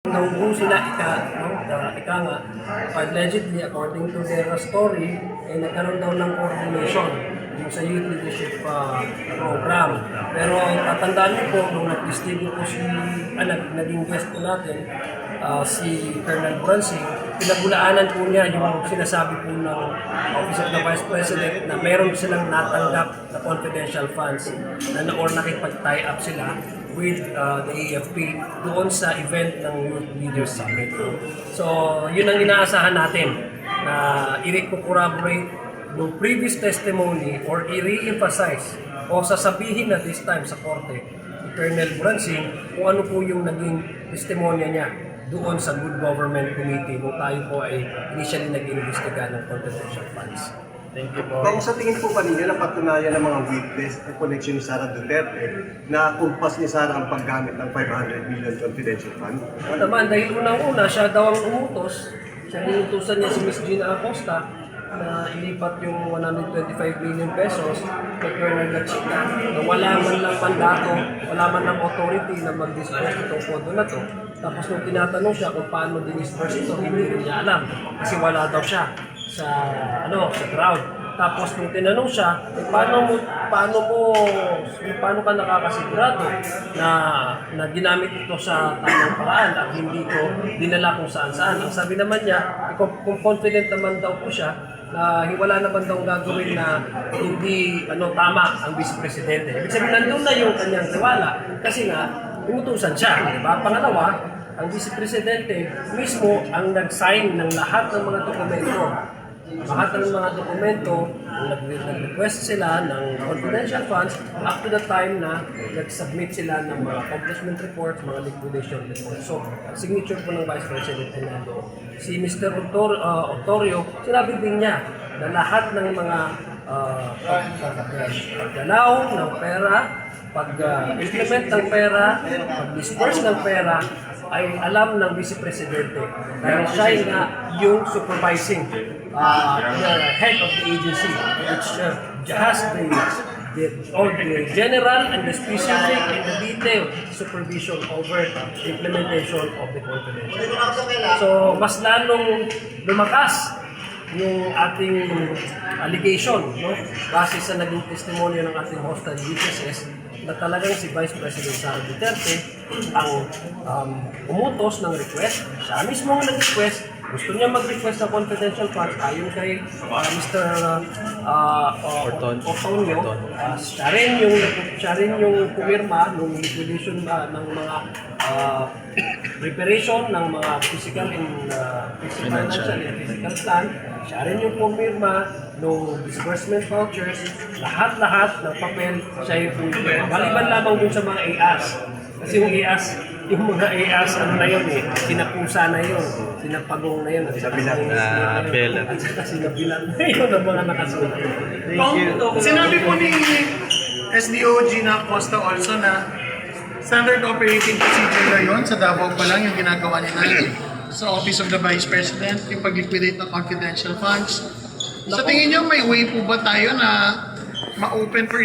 Naubo sila ika nga, allegedly, according to their story, nagkaroon daw ng coordination yung sa youth leadership program. Pero tatandaan niyo po, nung nag-distribute po naging guest po natin, si Colonel Bransing, pinagulaanan po niya yung sinasabi po ng Office of the Vice President na meron silang natanggap na confidential funds or nakipag-tie up sila with the AFP doon sa event ng Youth Leaders Summit. So, yun ang inaasahan natin na i-corroborate yung previous testimony or i-re-emphasize o sasabihin na this time sa korte ni Colonel Bransing kung ano po yung naging testimonya niya doon sa Good Government Committee nung tayo po ay initially nag-iimbestiga ng confidential funds. Thank you po. Kung sa tingin po ba ninyo, napatunayan ng mga witness ang connection ni Sara Duterte na kumpas ni Sara ang paggamit ng 500 million confidential fund? Oo naman, dahil unang-una, siya daw ang umutos. Siya inutusan niya si Ms. Gina Acosta na ilipat yung 125 million pesos kay Colonel Gatchita na wala man lang mandato, wala man lang authority na mag-disperse itong pondo na to. Tapos nung tinatanong siya kung paano din-disperse ito, hindi rin niya alam kasi wala daw siya sa crowd. Tapos nung tinanong siya, paano ka nakakasigurado na ginamit ito sa tamang paraan at hindi ko dinala kung saan-saan. Ang sabi naman niya, kung confident naman daw po siya, na wala naman daw gagawin na hindi tama ang Vice Presidente. Ibig sabihin, nandun na yung kanyang tiwala kasi nga, inutusan siya. Diba? Pangalawa, ang Vice Presidente mismo ang nag-sign ng lahat ng mga dokumento. Lahat ng mga dokumento, nag-request sila ng confidential funds up to the time na nag-submit sila ng mga accomplishment reports, mga liquidation reports. So, signature po ng Vice President Fernando. Si Mr. Octorio, sinabi din niya na lahat ng mga paggalaw ng pera, pag-implement ng pera, pag-disperse ng pera, ay alam ng Vice Presidente dahil siya nga yung supervising head of the agency which has the general and the specific and the detailed supervision over the implementation of the confidential. So mas lalong lumakas yung ating allegation, base sa naging testimonya ng ating hostile witnesses na talagang si Vice President Sara Duterte ang umutos ng request. Siya mismo ang nag-request. Gusto niya mag-request ng confidential funds ayon kay Mr. Otonio. Siya rin yung pumirma ng liquidation ng mga preparation ng mga physical and financial and physical plan. Siya rin yung pumirma ng disbursement vouchers, lahat-lahat ng papel siya yung pumirma. Maliban lamang dun sa mga AAS. Kasi yung mga AAS, na yun sinapusa na yun, sinapagong na yun, Sinabilan na apel. At saka sinabilan na yun ang mga nakasunod. Sinabi po ni SDO Gina Acosta also na standard operating procedure na yun, sa Davao pa lang yung ginagawa niya sa Office of the Vice President, yung pag-liquidate ng confidential funds. Sa tingin niyo, may way po ba tayo na ma-open for